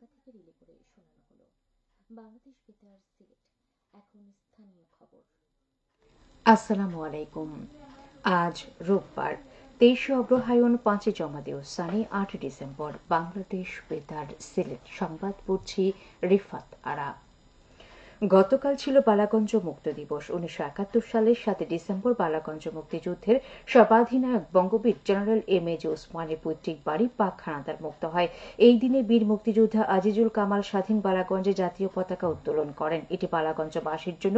ঢাকা থেকে রিলে করে শোনানো হলো। বাংলাদেশ বেতার সিলেট। এখন স্থানীয় খবর। আসসালামু আলাইকুম। আজ রোববার 23 অগ্রহায়ণ 5 জমাদিউ সানি 8 ডিসেম্বর। বাংলাদেশ বেতার সিলেট সংবাদ পড়ছি রিফাত আরা। গতকাল ছিল বালাগঞ্জ মুক্ত দিবস। 1971 সালের 7 ডিসেম্বর বালাগঞ্জ মুক্তিযুদ্ধের সর্বাধিনায়ক Bangabir general M A G ওসমানের পৈতৃক বাড়ি পাক হানাদার মুক্ত হয়। এই দিনে বীর মুক্তিযোদ্ধা আজিজুল কামাল স্বাধীন বালাগঞ্জে জাতীয় পতাকা উত্তোলন করেন। এটি বালাগঞ্জবাসীর জন্য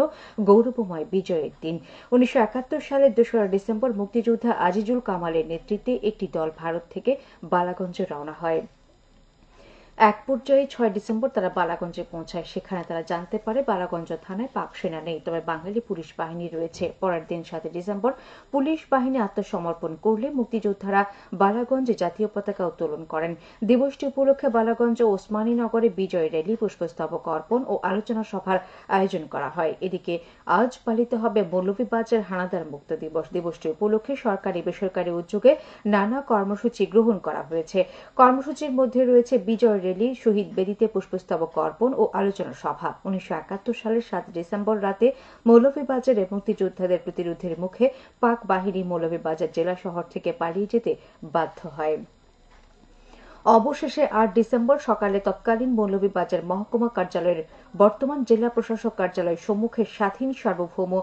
গৌরবময় বিজয়ের দিন। 1971 সালের 2 ডিসেম্বর মুক্তিযোদ্ধা আজিজুল কামালের নেতৃত্বে একটি দল ভারত থেকে বালাগঞ্জে রওনা হয়। এক পর্যায়ে 6 ডিসেম্বর তারা বালাগঞ্জে পৌঁছায়। সেখানে তারা জানতে পারে বালাগঞ্জ থানায় পাক সেনা নেই, তবে বাঙালি পুলিশ বাহিনী রয়েছে। পরের দিন 7 ডিসেম্বর পুলিশ বাহিনী আত্মসমর্পণ করলে মুক্তিযোদ্ধারা বালাগঞ্জে জাতীয় পতাকা উত্তোলন করেন। দিবসটি উপলক্ষে বালাগঞ্জ ও ওসমানীনগরে বিজয় র্যালি, পুষ্পস্তবক অর্পণ ও আলোচনা সভার আয়োজন করা হয়। এদিকে আজ পালিত হবে মৌলভীবাজার হানাদার মুক্ত দিবস। দিবসটি উপলক্ষে সরকারি বেসরকারি উদ্যোগে নানা কর্মসূচি গ্রহণ করা হয়েছে। কর্মসূচির মধ্যে রয়েছে বিজয় র্যালি, শহীদ বেদিতে পুষ্পস্তবক অর্পণ ও আলোচনা সভা। 1971 সালের 7 ডিসেম্বর রাতে মৌলভীবাজারে মুক্তিযোদ্ধাদের প্রতিরোধের মুখে পাক বাহিনী মৌলভীবাজার জেলা শহর থেকে পালিয়ে যেতে বাধ্য হয়। অবশেষে 8 ডিসেম্বর সকালে তৎকালীন মৌলভীবাজার মহকুমা কার্যালয়ের বর্তমান জেলা প্রশাসক কার্যালয় সম্মুখে স্বাধীন সার্বভৌম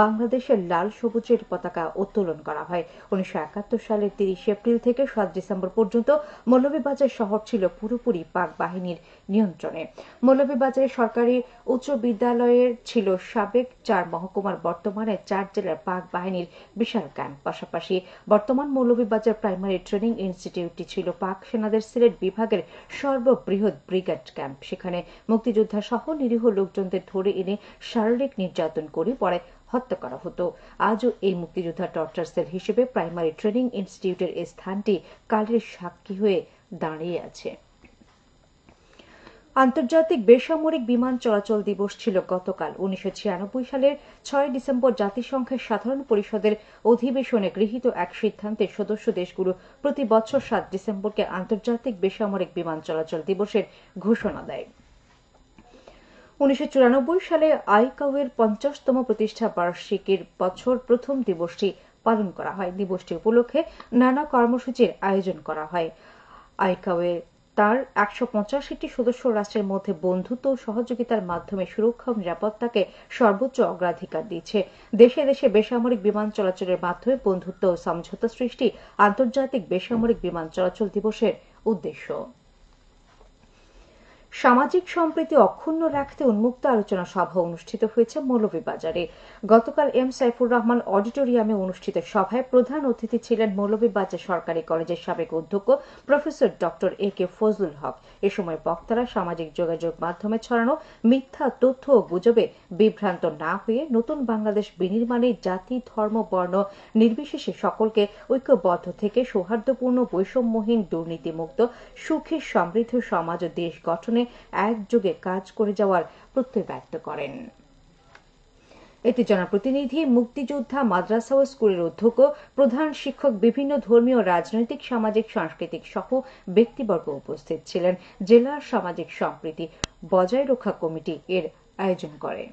বাংলাদেশের লাল সবুজের পতাকা উত্তোলন করা হয়। 1971 সালের 30 এপ্রিল থেকে 7 ডিসেম্বর পর্যন্ত মৌলভীবাজার শহর ছিল পুরোপুরি পাক বাহিনীর নিয়ন্ত্রণে। মৌলভীবাজারের সরকারি উচ্চ বিদ্যালয়ের ছিল সাবেক 4 মহকুমার বর্তমানে 4 জেলার পাক বাহিনীর বিশাল ক্যাম্প। পাশাপাশি বর্তমান মৌলভীবাজার প্রাইমারি ট্রেনিং ইনস্টিটিউটটি ছিল পাক সেনাদের সিলেট বিভাগের সর্ববৃহৎ ব্রিগেড ক্যাম্প। সেখানে মুক্তিযোদ্ধা সহ নিরীহ লোকজনদের ধরে এনে শারীরিক নির্যাতন করে পরে হত্যা করা হতো। আজও এই মুক্তিযোদ্ধা টর্চার সেল হিসেবে প্রাইমারি ট্রেনিং ইনস্টিটিউটের এই স্থানটি কালের সাক্ষী হয়ে দাঁড়িয়ে আছে। আন্তর্জাতিক বেসামরিক বিমান চলাচল দিবস ছিল গতকাল। 1996 সালের 6 ডিসেম্বর জাতিসংঘের সাধারণ পরিষদের অধিবেশনে গৃহীত এক সিদ্ধান্তে সদস্য দেশগুলো প্রতি বছর 7 ডিসেম্বরকে আন্তর্জাতিক বেসামরিক বিমান চলাচল দিবসের ঘোষণা দেয়। 1994 সালে আইকাওয়ের 50তম প্রতিষ্ঠা বার্ষিকীর বছর প্রথম দিবসটি পালন করা হয়। দিবসটি উপলক্ষে নানা কর্মসূচির আয়োজন করা হয়। আইকাওয়ে তার 185টি সদস্য রাষ্ট্রের মধ্যে বন্ধুত্ব ও সহযোগিতার মাধ্যমে সুরক্ষা ও নিরাপত্তাকে সর্বোচ্চ অগ্রাধিকার দিচ্ছে। দেশে দেশে বেসামরিক বিমান চলাচলের মাধ্যমে বন্ধুত্ব ও সমঝোতা সৃষ্টি আন্তর্জাতিক বেসামরিক বিমান চলাচল দিবসের উদ্দেশ্য। সামাজিক সম্প্রীতি অক্ষুণ্ণ রাখতে উন্মুক্ত আলোচনা সভা অনুষ্ঠিত হয়েছে মৌলভীবাজারে। গতকাল এম সাইফুর রহমান অডিটোরিয়ামে অনুষ্ঠিত সভায় প্রধান অতিথি ছিলেন মৌলভীবাজার সরকারি কলেজের সাবেক অধ্যক্ষ প্রফেসর ডক্টর এ কে ফজলুল হক। এ সময় বক্তারা সামাজিক যোগাযোগ মাধ্যমে ছড়ানো মিথ্যা তথ্য ও গুজবে বিভ্রান্ত না হয়ে নতুন বাংলাদেশ বিনির্মাণে জাতি, ধর্ম, বর্ণ নির্বিশেষে সকলকে ঐক্যবদ্ধ থেকে সৌহার্দ্যপূর্ণ, বৈষম্যহীন, দুর্নীতিমুক্ত, সুখী সমৃদ্ধ সমাজ ও দেশ গঠনে একযোগে কাজ করে যাওয়ার প্রত্যয় ব্যক্ত করেন। এতে জনপ্রতিনিধি, মুক্তিযোদ্ধা, মাদ্রাসা ও স্কুলের অধ্যক্ষ, প্রধান শিক্ষক, বিভিন্ন ধর্মীয়, রাজনৈতিক, সামাজিক, সাংস্কৃতিক সহ ব্যক্তিবর্গ উপস্থিত ছিলেন। জেলা সামাজিক সম্প্রীতি বজায় রক্ষা কমিটি এর আয়োজন করে।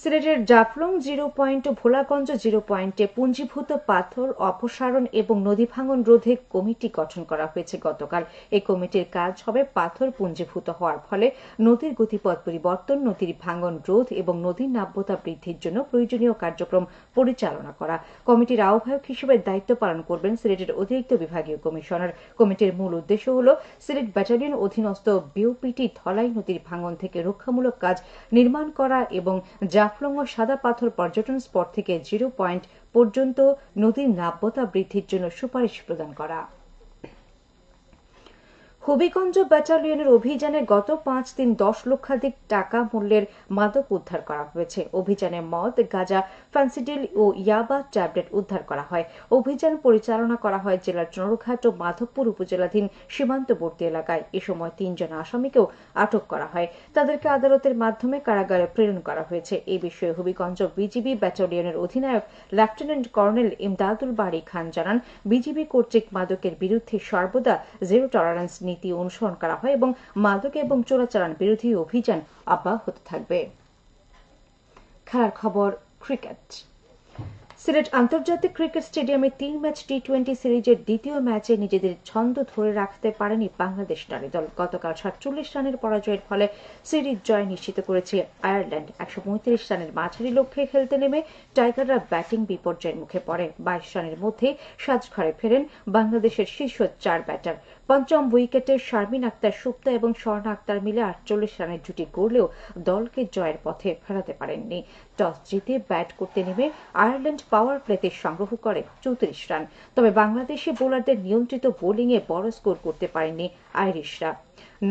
সিলেটের জাফলং 0 পয়েন্ট ও ভোলাগঞ্জ 0 পয়েন্টে পুঞ্জীভূত পাথর অপসারণ এবং নদী ভাঙন রোধে কমিটি গঠন করা হয়েছে গতকাল। এই কমিটির কাজ হবে পাথর পুঞ্জীভূত হওয়ার ফলে নদীর গতিপথ পরিবর্তন, নদীর ভাঙন রোধ এবং নদীর নাব্যতা বৃদ্ধির জন্য প্রয়োজনীয় কার্যক্রম পরিচালনা করা। কমিটির আহ্বায়ক হিসেবে দায়িত্ব পালন করবেন সিলেটের অতিরিক্ত বিভাগীয় কমিশনার। কমিটির মূল উদ্দেশ্য হল সিলেট ব্যাটালিয়ন অধীনস্থ বিওপিটি ধলাই নদীর ভাঙন থেকে রক্ষামূলক কাজ নির্মাণ করা এবং জাফলং ও সাদা পাথর পর্যটন স্পট থেকে 0 পয়েন্ট পর্যন্ত নদীর নাব্যতা বৃদ্ধির জন্য সুপারিশ প্রদান করা। হবিগঞ্জ ব্যাটালিয়নের অভিযানে গত 5 দিন 10 লক্ষাধিক টাকা মূল্যের মাদক উদ্ধার করা হয়েছে। অভিযানে মদ, গাঁজা, ফ্যান্সিডিল ও ইয়াবা ট্যাবলেট উদ্ধার করা হয়। অভিযান পরিচালনা করা হয় জেলার চুনারুঘাট ও মাধবপুর উপজেলাধীন সীমান্তবর্তী এলাকায়। এ সময় 3 জন আসামিকেও আটক করা হয়। তাদেরকে আদালতের মাধ্যমে কারাগারে প্রেরণ করা হয়েছে। এই বিষয়ে হবিগঞ্জ বিজিবি ব্যাটালিয়নের অধিনায়ক লেফটেন্যান্ট কর্নেল ইমদাদুল বারী খান জানান, বিজিবি কর্তৃক মাদকের বিরুদ্ধে সর্বদা জিরো টলারেন্স নীতি অনুসরণ করা হয় এবং মাদক এবং চোরাচালান বিরোধী অভিযান অব্যাহত থাকবে। খেলার খবর, ক্রিকেট। সিলেট আন্তর্জাতিক ক্রিকেট স্টেডিয়ামে 3 ম্যাচ টি-20 সিরিজের দ্বিতীয় ম্যাচে নিজেদের ছন্দ ধরে রাখতে পারেনি বাংলাদেশ নারী দল। গতকাল 47 রানের পরাজয়ের ফলে সিরিজ জয় নিশ্চিত করেছে আয়ারল্যান্ড। 135 রানের মাঝারি লক্ষ্যে খেলতে নেমে টাইগাররা ব্যাটিং বিপর্যয়ের মুখে পড়ে। 22 রানের মধ্যে সাজঘরে ফেরেন বাংলাদেশের শীর্ষ 4 ব্যাটার। পঞ্চম উইকেটে শারমিন আক্তার সুপ্তা এবং স্বর্ণা আক্তার মিলে 48 রানের জুটি গড়লেও দলকে জয়ের পথে ফেরাতে পারেননি। টস জিতে ব্যাট করতে নেমে আয়ারল্যান্ড পাওয়ার প্লেতে সংগ্রহ করে 34 রান। তবে বাংলাদেশি বোলারদের নিয়ন্ত্রিত বোলিংয়ে বড় স্কোর করতে পারেননি আইরিশরা।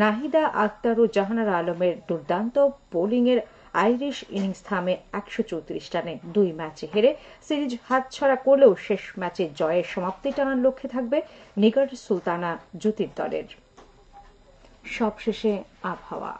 নাহিদা আক্তার ও জাহানারা আলমের দুর্দান্ত বোলিংয়ের আইরিশ ইনিংস থামে 134 রানে। 2 ম্যাচে হেরে সিরিজ হাতছাড়া করলেও শেষ ম্যাচে জয়ের সমাপ্তি টানার লক্ষ্যে থাকবে নিগার সুলতানা জ্যোতির দলের। সবশেষে আবহাওয়া।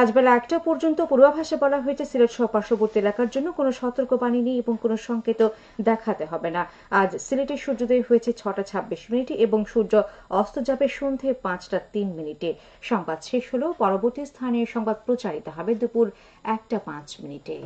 আজ বেলা 1টা পর্যন্ত পূর্বাভাসে বলা হয়েছে সিলেট সহ পার্শ্ববর্তী এলাকার জন্য কোনো সতর্কবাণী নেই এবং কোনো সংকেত দেখাতে হবে না। আজ সিলেটে সূর্যোদয় হয়েছে 6টা 26 মিনিটে এবং সূর্য অস্ত যাবে সন্ধে 5টা 3 মিনিটে। সংবাদ শেষ হলেও পরবর্তী স্থানীয় সংবাদ প্রচারিত হবে দুপুর 1টা 5 মিনিটে।